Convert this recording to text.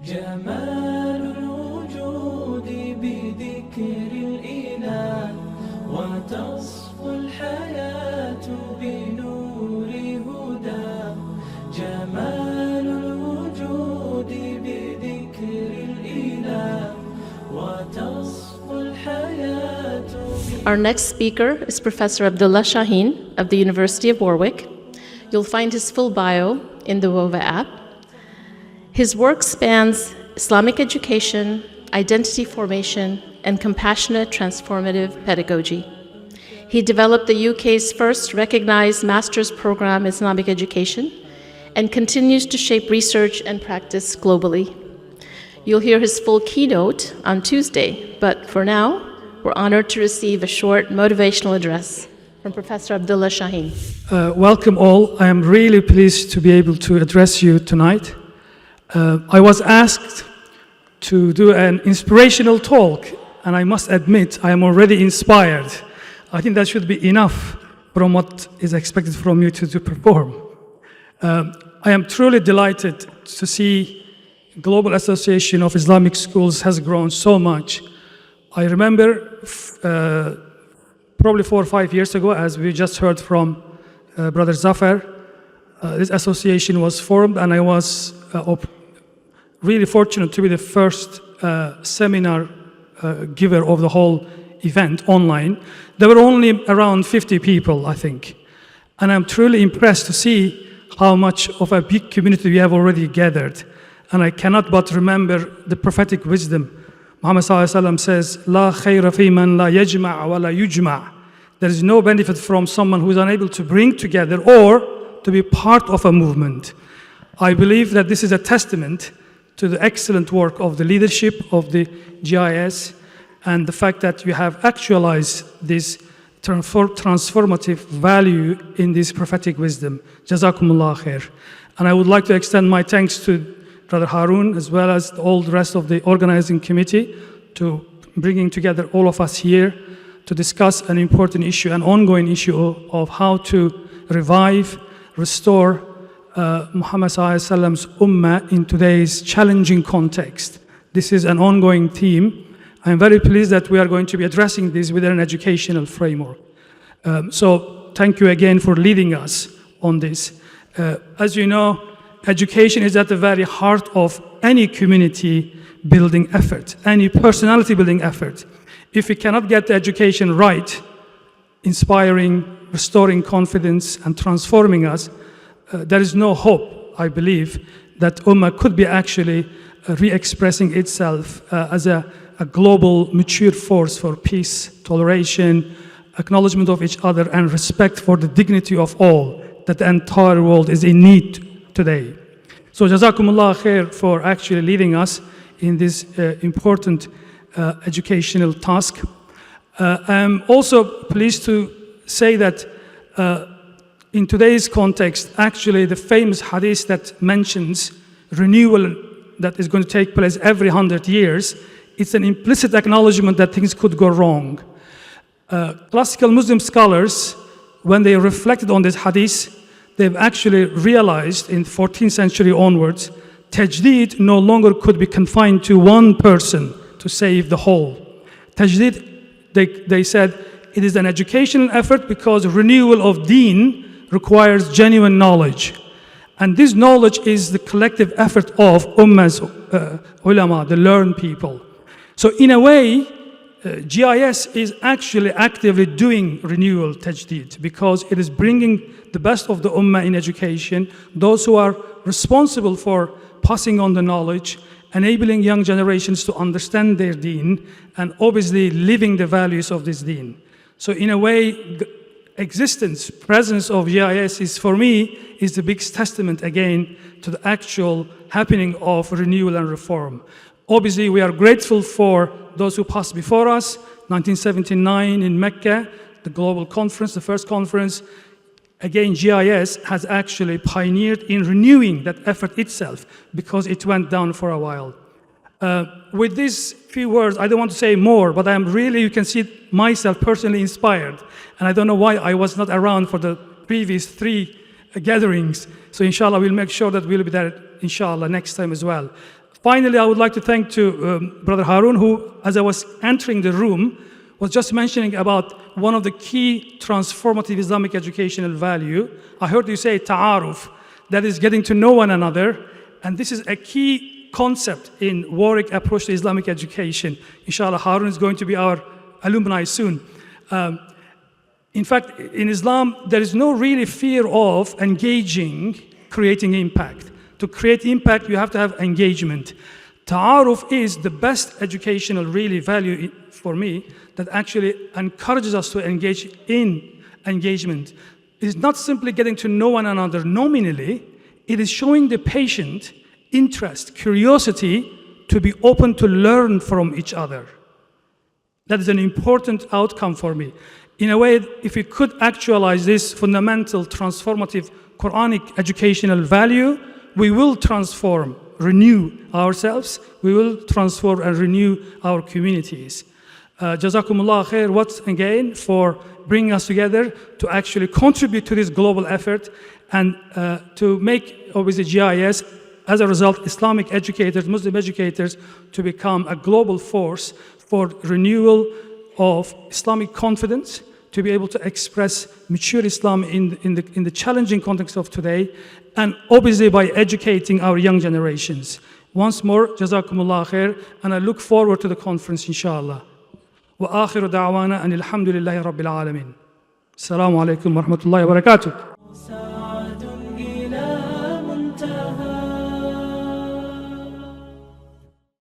جمال الوجود بذكر الإله وتصفو الحياة بنور هدى جمال الوجود بذكر الإله وتصفو الحياة. Our next speaker is Professor Abdullah Shaheen of the University of Warwick. You'll find his full bio in the WOVA app. His work spans Islamic education, identity formation, and compassionate transformative pedagogy. He developed the UK's first recognized master's program in Islamic education and continues to shape research and practice globally. You'll hear his full keynote on Tuesday, but for now, we're honored to receive a short motivational address from Professor Abdullah Shaheen. Welcome all. I am really pleased to be able to address you tonight. I was asked to do an inspirational talk, and I must admit I am already inspired. I think that should be enough from what is expected from you to perform. I am truly delighted to see Global Association of Islamic Schools has grown so much. I remember probably 4 or 5 years ago, as we just heard from Brother Zafar, this association was formed, and I was really fortunate to be the first seminar giver of the whole event online. There were only around 50 people, I think. And I'm truly impressed to see how much of a big community we have already gathered. And I cannot but remember the prophetic wisdom. Muhammad ﷺ says, "La khayra fi man la yajma' wa la yujma'." There is no benefit from someone who is unable to bring together or to be part of a movement. I believe that this is a testament to the excellent work of the leadership of the GIS and the fact that you have actualized this transformative value in this prophetic wisdom. Jazakumullah khair. And I would like to extend my thanks to Brother Harun as well as all the rest of the organizing committee to bringing together all of us here to discuss an important issue, an ongoing issue of how to revive, restore Muhammad Sallallahu Ummah in today's challenging context. This is an ongoing theme. I'm very pleased that we are going to be addressing this within an educational framework. So thank you again for leading us on this. As you know, education is at the very heart of any community building effort, any personality building effort. If we cannot get the education right, inspiring, restoring confidence, and transforming us, there is no hope, I believe, that Ummah could be actually re-expressing itself as a global, mature force for peace, toleration, acknowledgement of each other, and respect for the dignity of all that the entire world is in need today. So Jazakumullah khair for actually leading us in this important educational task. I'm also pleased to say that in today's context, actually the famous hadith that mentions renewal that is going to take place every 100 years, it's an implicit acknowledgement that things could go wrong. Classical Muslim scholars, when they reflected on this hadith, they've actually realized in 14th century onwards, tajdeed no longer could be confined to one person to save the whole. Tajdeed, they said, it is an educational effort because renewal of deen requires genuine knowledge. And this knowledge is the collective effort of Ummah's ulama, the learned people. So in a way, GIS is actually actively doing renewal tajdeed because it is bringing the best of the Ummah in education, those who are responsible for passing on the knowledge, enabling young generations to understand their deen, and obviously living the values of this deen. So in a way, existence, presence of GIS is, for me, is the biggest testament again to the actual happening of renewal and reform. Obviously, we are grateful for those who passed before us. 1979 in Mecca, the global conference, the first conference. Again, GIS has actually pioneered in renewing that effort itself because it went down for a while. With these few words, I don't want to say more, but I'm really, you can see myself personally inspired. And I don't know why I was not around for the previous 3 gatherings. So inshallah, we'll make sure that we'll be there, inshallah, next time as well. Finally, I would like to thank Brother Harun, who, as I was entering the room, was just mentioning about one of the key transformative Islamic educational value. I heard you say ta'aruf, that is getting to know one another, and this is a key concept in Warwick approach to Islamic education. Inshallah, Harun is going to be our alumni soon. In fact, in Islam, there is no really fear of engaging, creating impact. To create impact, you have to have engagement. Ta'aruf is the best educational really value for me that actually encourages us to engage in engagement. It is not simply getting to know one another nominally, it is showing the patient interest, curiosity to be open to learn from each other. That is an important outcome for me. In a way, if we could actualize this fundamental, transformative Quranic educational value, we will transform, renew ourselves, we will transform and renew our communities. Jazakumullah khair once again for bringing us together to actually contribute to this global effort and to make, obviously, GIS, as a result, Islamic educators, Muslim educators, to become a global force for renewal of Islamic confidence, to be able to express mature Islam in the challenging context of today, and obviously by educating our young generations. Once more, Jazakumullah khair, and I look forward to the conference, inshallah. Wa akhiru da'wana anil hamdulillahi rabbil alamin. Assalamu alaikum wa rahmatullahi wa barakatuh.